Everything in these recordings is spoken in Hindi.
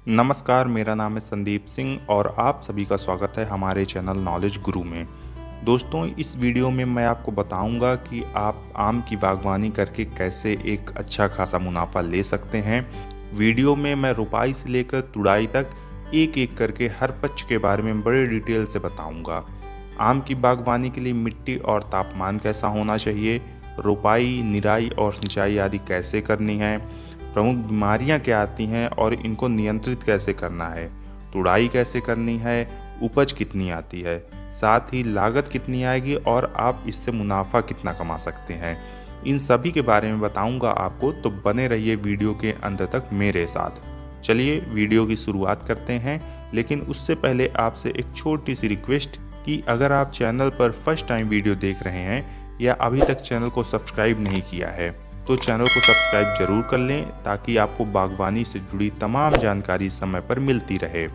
नमस्कार, मेरा नाम है संदीप सिंह और आप सभी का स्वागत है हमारे चैनल नॉलेज गुरु में। दोस्तों, इस वीडियो में मैं आपको बताऊंगा कि आप आम की बागवानी करके कैसे एक अच्छा खासा मुनाफा ले सकते हैं। वीडियो में मैं रुपाई से लेकर तुड़ाई तक एक एक करके हर पक्ष के बारे में बड़े डिटेल से बताऊंगा। आम की बागवानी के लिए मिट्टी और तापमान कैसा होना चाहिए, रुपाई, निराई और सिंचाई आदि कैसे करनी है, प्रमुख बीमारियां क्या आती हैं और इनको नियंत्रित कैसे करना है, तुड़ाई कैसे करनी है, उपज कितनी आती है, साथ ही लागत कितनी आएगी और आप इससे मुनाफा कितना कमा सकते हैं, इन सभी के बारे में बताऊंगा आपको। तो बने रहिए वीडियो के अंत तक मेरे साथ। चलिए वीडियो की शुरुआत करते हैं, लेकिन उससे पहले आपसे एक छोटी सी रिक्वेस्ट कि अगर आप चैनल पर फर्स्ट टाइम वीडियो देख रहे हैं या अभी तक चैनल को सब्सक्राइब नहीं किया है तो चैनल को सब्सक्राइब जरूर कर लें ताकि आपको बागवानी से जुड़ी तमाम जानकारी समय पर मिलती रहे।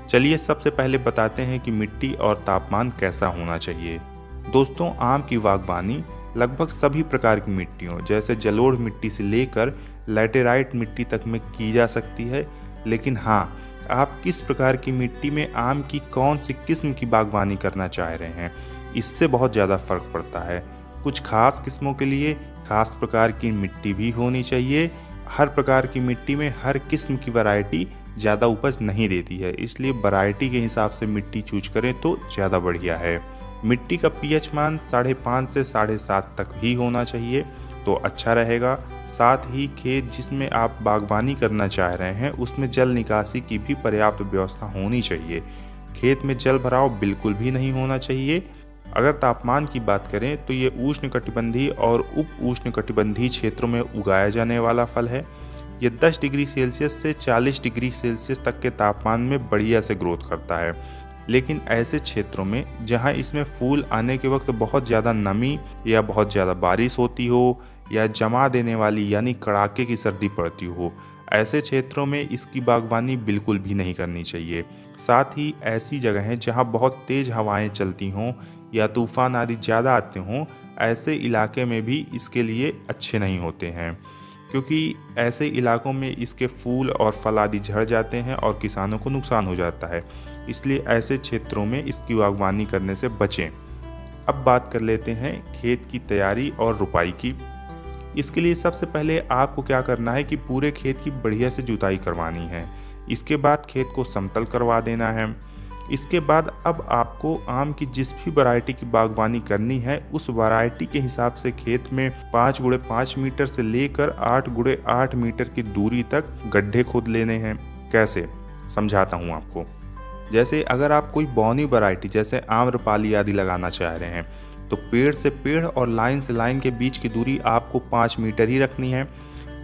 चलिए सबसे पहले बताते हैं कि मिट्टी और तापमान कैसा होना चाहिए। दोस्तों, आम की बागवानी लगभग सभी प्रकार की मिट्टियों जैसे जलोढ़ मिट्टी से लेकर लैटेराइट मिट्टी तक में की जा सकती है, लेकिन हाँ, आप किस प्रकार की मिट्टी में आम की कौन सी किस्म की बागवानी करना चाह रहे हैं इससे बहुत ज़्यादा फर्क पड़ता है। कुछ खास किस्मों के लिए खास प्रकार की मिट्टी भी होनी चाहिए। हर प्रकार की मिट्टी में हर किस्म की वैरायटी ज़्यादा उपज नहीं देती है, इसलिए वैरायटी के हिसाब से मिट्टी चूज करें तो ज़्यादा बढ़िया है। मिट्टी का पीएच मान 5.5 से 7.5 तक ही होना चाहिए तो अच्छा रहेगा। साथ ही खेत जिसमें आप बागवानी करना चाह रहे हैं उसमें जल निकासी की भी पर्याप्त व्यवस्था होनी चाहिए। खेत में जल भराव बिल्कुल भी नहीं होना चाहिए। अगर तापमान की बात करें तो ये उष्णकटिबंधीय और उप उष्णकटिबंधीय क्षेत्रों में उगाया जाने वाला फल है। ये 10 डिग्री सेल्सियस से 40 डिग्री सेल्सियस तक के तापमान में बढ़िया से ग्रोथ करता है, लेकिन ऐसे क्षेत्रों में जहां इसमें फूल आने के वक्त बहुत ज़्यादा नमी या बहुत ज़्यादा बारिश होती हो या जमा देने वाली यानी कड़ाके की सर्दी पड़ती हो, ऐसे क्षेत्रों में इसकी बागवानी बिल्कुल भी नहीं करनी चाहिए। साथ ही ऐसी जगहें जहां बहुत तेज़ हवाएं चलती हों या तूफान आदि ज़्यादा आते हों, ऐसे इलाके में भी इसके लिए अच्छे नहीं होते हैं, क्योंकि ऐसे इलाकों में इसके फूल और फल आदि झड़ जाते हैं और किसानों को नुकसान हो जाता है। इसलिए ऐसे क्षेत्रों में इसकी बागवानी करने से बचें। अब बात कर लेते हैं खेत की तैयारी और रुपाई की। इसके लिए सबसे पहले आपको क्या करना है कि पूरे खेत की बढ़िया से जुताई करवानी है। इसके बाद खेत को समतल करवा देना है। इसके बाद अब आपको आम की जिस भी वैरायटी की बागवानी करनी है उस वैरायटी के हिसाब से खेत में 5 × 5 मीटर से लेकर 8 × 8 मीटर की दूरी तक गड्ढे खोद लेने हैं। कैसे, समझाता हूँ आपको। जैसे अगर आप कोई बौनी वैरायटी जैसे आम्रपाली आदि लगाना चाह रहे हैं तो पेड़ से पेड़ और लाइन से लाइन के बीच की दूरी आपको 5 मीटर ही रखनी है।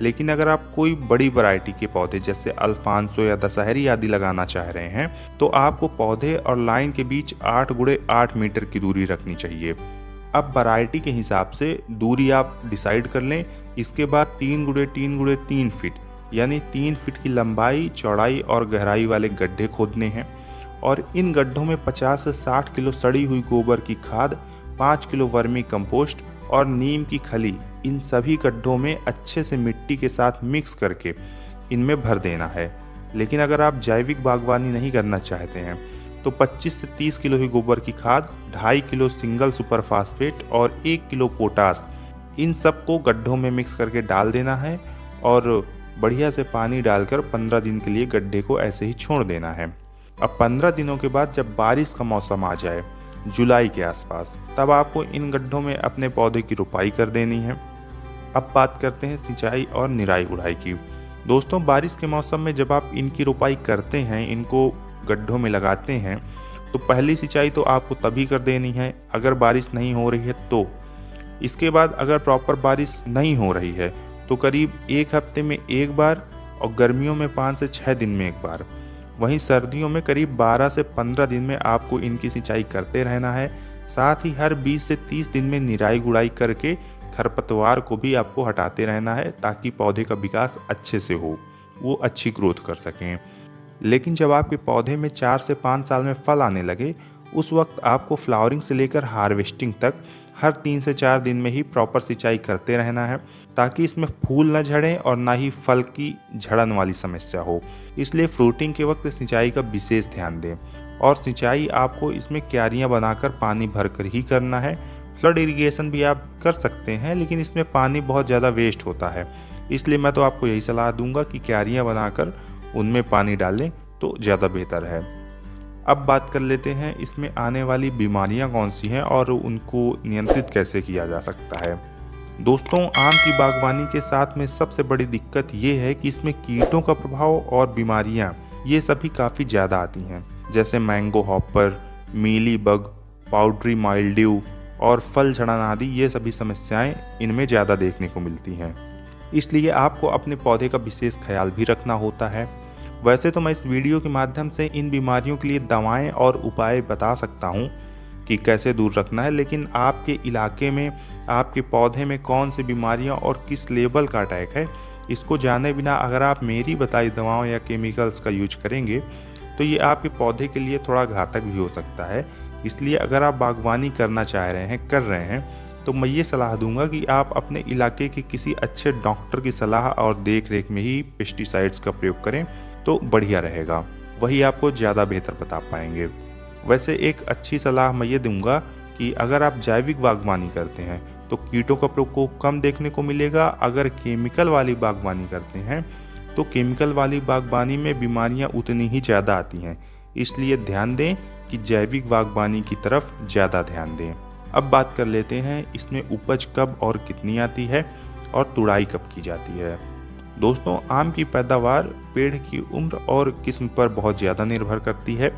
लेकिन अगर आप कोई बड़ी वैरायटी के पौधे जैसे अल्फांसो या दशहरी आदि लगाना चाह रहे हैं तो आपको पौधे और लाइन के बीच 8 × 8 मीटर की दूरी रखनी चाहिए। अब वैरायटी के हिसाब से दूरी आप डिसाइड कर लें। इसके बाद 3 × 3 × 3 फीट यानी 3 फीट की लंबाई, चौड़ाई और गहराई वाले गड्ढे खोदने हैं और इन गड्ढों में 50 से 60 किलो सड़ी हुई गोबर की खाद, 5 किलो वर्मी कंपोस्ट और नीम की खली, इन सभी गड्ढों में अच्छे से मिट्टी के साथ मिक्स करके इनमें भर देना है। लेकिन अगर आप जैविक बागवानी नहीं करना चाहते हैं तो 25 से 30 किलो ही गोबर की खाद, 2.5 किलो सिंगल सुपर फास्फेट और 1 किलो पोटास, इन सब को गड्ढों में मिक्स करके डाल देना है और बढ़िया से पानी डालकर 15 दिन के लिए गड्ढे को ऐसे ही छोड़ देना है। अब 15 दिनों के बाद जब बारिश का मौसम आ जाए, जुलाई के आसपास, तब आपको इन गड्ढों में अपने पौधे की रुपाई कर देनी है। अब बात करते हैं सिंचाई और निराई गुड़ाई की। दोस्तों, बारिश के मौसम में जब आप इनकी रुपाई करते हैं, इनको गड्ढों में लगाते हैं, तो पहली सिंचाई तो आपको तभी कर देनी है अगर बारिश नहीं हो रही है तो। इसके बाद अगर प्रॉपर बारिश नहीं हो रही है तो करीब 1 हफ्ते में 1 बार और गर्मियों में 5 से 6 दिन में 1 बार। वहीं सर्दियों में करीब 12 से 15 दिन में आपको इनकी सिंचाई करते रहना है। साथ ही हर 20 से 30 दिन में निराई गुड़ाई करके खरपतवार को भी आपको हटाते रहना है ताकि पौधे का विकास अच्छे से हो, वो अच्छी ग्रोथ कर सकें। लेकिन जब आपके पौधे में 4 से 5 साल में फल आने लगे उस वक्त आपको फ्लावरिंग से लेकर हार्वेस्टिंग तक हर 3 से 4 दिन में ही प्रॉपर सिंचाई करते रहना है, ताकि इसमें फूल न झड़ें और ना ही फल की झड़न वाली समस्या हो। इसलिए फ्रूटिंग के वक्त सिंचाई का विशेष ध्यान दें और सिंचाई आपको इसमें क्यारियां बनाकर पानी भरकर ही करना है। फ्लड इरिगेशन भी आप कर सकते हैं, लेकिन इसमें पानी बहुत ज़्यादा वेस्ट होता है, इसलिए मैं तो आपको यही सलाह दूंगा कि क्यारियां बनाकर उनमें पानी डालें तो ज़्यादा बेहतर है। अब बात कर लेते हैं इसमें आने वाली बीमारियां कौन सी हैं और उनको नियंत्रित कैसे किया जा सकता है। दोस्तों, आम की बागवानी के साथ में सबसे बड़ी दिक्कत ये है कि इसमें कीटों का प्रभाव और बीमारियां ये सभी काफ़ी ज़्यादा आती हैं, जैसे mango hopper, mealy bug, powdery mildew और फल झड़न आदि। ये सभी समस्याएं इनमें ज़्यादा देखने को मिलती हैं, इसलिए आपको अपने पौधे का विशेष ख्याल भी रखना होता है। वैसे तो मैं इस वीडियो के माध्यम से इन बीमारियों के लिए दवाएं और उपाय बता सकता हूं कि कैसे दूर रखना है, लेकिन आपके इलाके में आपके पौधे में कौन सी बीमारियां और किस लेवल का अटैक है, इसको जाने बिना अगर आप मेरी बताई दवाओं या केमिकल्स का यूज करेंगे तो ये आपके पौधे के लिए थोड़ा घातक भी हो सकता है। इसलिए अगर आप बागवानी करना चाह रहे हैं, कर रहे हैं, तो मैं ये सलाह दूंगा कि आप अपने इलाके के किसी अच्छे डॉक्टर की सलाह और देख रेख में ही पेस्टिसाइड्स का प्रयोग करें तो बढ़िया रहेगा, वही आपको ज़्यादा बेहतर बता पाएंगे। वैसे एक अच्छी सलाह मैं ये दूंगा कि अगर आप जैविक बागवानी करते हैं तो कीटों का प्रकोप कम देखने को मिलेगा। अगर केमिकल वाली बागवानी करते हैं तो केमिकल वाली बागवानी में बीमारियां उतनी ही ज़्यादा आती हैं, इसलिए ध्यान दें कि जैविक बागवानी की तरफ ज़्यादा ध्यान दें। अब बात कर लेते हैं इसमें उपज कब और कितनी आती है और तुड़ाई कब की जाती है। दोस्तों, आम की पैदावार पेड़ की उम्र और किस्म पर बहुत ज़्यादा निर्भर करती है।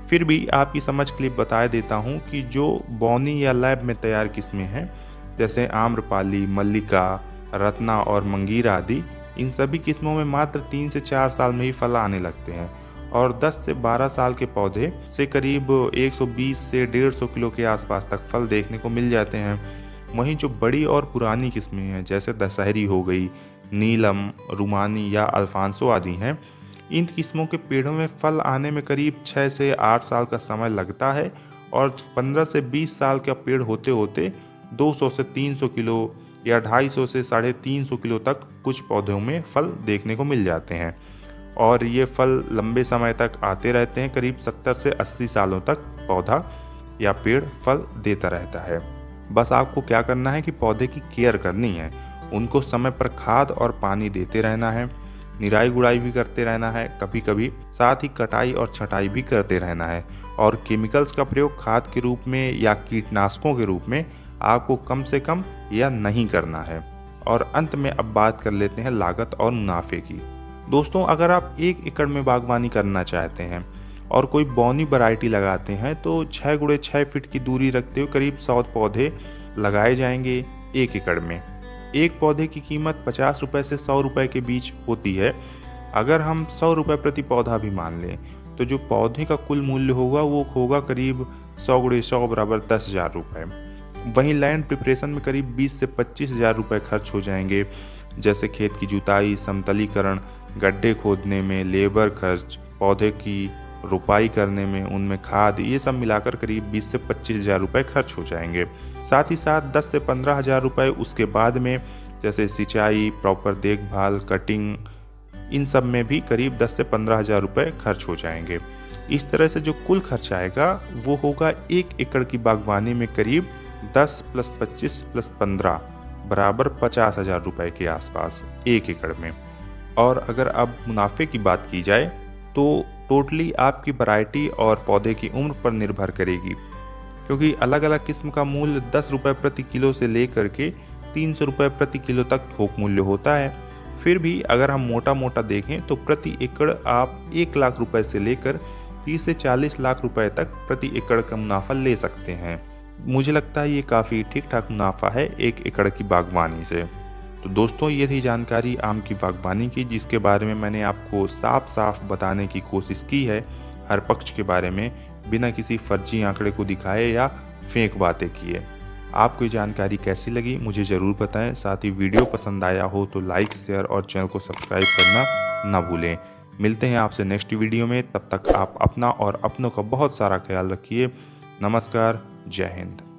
फिर भी आपकी समझ के लिए बता देता हूँ कि जो बौनी या लैब में तैयार किस्में हैं, जैसे आम्रपाली, मल्लिका, रत्ना और मंगीरा आदि, इन सभी किस्मों में मात्र 3 से 4 साल में ही फल आने लगते हैं और 10 से 12 साल के पौधे से करीब 120 से 150 किलो के आसपास तक फल देखने को मिल जाते हैं। वहीं जो बड़ी और पुरानी किस्में हैं, जैसे दशहरी हो गई, नीलम, रुमानी या अल्फांसो आदि हैं, इन किस्मों के पेड़ों में फल आने में करीब 6 से 8 साल का समय लगता है और 15 से 20 साल का पेड़ होते होते 200 से 300 किलो या 250 से 350 किलो तक कुछ पौधों में फल देखने को मिल जाते हैं और ये फल लंबे समय तक आते रहते हैं। करीब 70 से 80 सालों तक पौधा या पेड़ फल देता रहता है। बस आपको क्या करना है कि पौधे की केयर करनी है, उनको समय पर खाद और पानी देते रहना है, निराई गुड़ाई भी करते रहना है कभी कभी, साथ ही कटाई और छटाई भी करते रहना है और केमिकल्स का प्रयोग खाद के रूप में या कीटनाशकों के रूप में आपको कम से कम या नहीं करना है। और अंत में अब बात कर लेते हैं लागत और मुनाफे की। दोस्तों, अगर आप 1 एकड़ में बागवानी करना चाहते हैं और कोई बौनी वैरायटी लगाते हैं तो 6 गुणे 6 फीट की दूरी रखते हुए करीब 100 पौधे लगाए जाएंगे 1 एकड़ में। एक पौधे की कीमत 50 रुपये से 100 रुपये के बीच होती है। अगर हम 100 रुपये प्रति पौधा भी मान लें तो जो पौधे का कुल मूल्य होगा वो होगा करीब 100 गुणे 100 बराबर 10,000 रुपये। वहीं लैंड प्रिपरेशन में करीब 20 से 25,000 रुपये खर्च हो जाएंगे, जैसे खेत की जुताई, समतलीकरण, गड्ढे खोदने में लेबर खर्च, पौधे की रुपाई करने में, उनमें खाद, ये सब मिलाकर करीब 20 से 25,000 रुपये खर्च हो जाएंगे। साथ ही साथ 10 से 15,000 रुपये उसके बाद में, जैसे सिंचाई, प्रॉपर देखभाल, कटिंग, इन सब में भी करीब 10 से 15,000 रुपये खर्च हो जाएंगे। इस तरह से जो कुल खर्च आएगा वो होगा 1 एकड़ की बागवानी में करीब 10 + 25 + 15 बराबर 50,000 रुपये के आसपास 1 एकड़ में। और अगर अब मुनाफे की बात की जाए तो टोटली आपकी वैरायटी और पौधे की उम्र पर निर्भर करेगी, क्योंकि अलग अलग किस्म का मूल्य 10 रुपये प्रति किलो से लेकर के 300 रुपये प्रति किलो तक थोक मूल्य होता है। फिर भी अगर हम मोटा मोटा देखें तो प्रति एकड़ आप 1 लाख रुपए से लेकर 30 से 40 लाख रुपए तक प्रति एकड़ का मुनाफा ले सकते हैं। मुझे लगता है ये काफ़ी ठीक ठाक मुनाफा है 1 एकड़ की बागवानी से। तो दोस्तों, ये थी जानकारी आम की बागवानी की, जिसके बारे में मैंने आपको साफ साफ बताने की कोशिश की है, हर पक्ष के बारे में, बिना किसी फर्जी आंकड़े को दिखाए या फेक बातें किए। आपको ये जानकारी कैसी लगी मुझे ज़रूर बताएं। साथ ही वीडियो पसंद आया हो तो लाइक, शेयर और चैनल को सब्सक्राइब करना ना भूलें। मिलते हैं आपसे नेक्स्ट वीडियो में, तब तक आप अपना और अपनों का बहुत सारा ख्याल रखिए। नमस्कार, जय हिंद।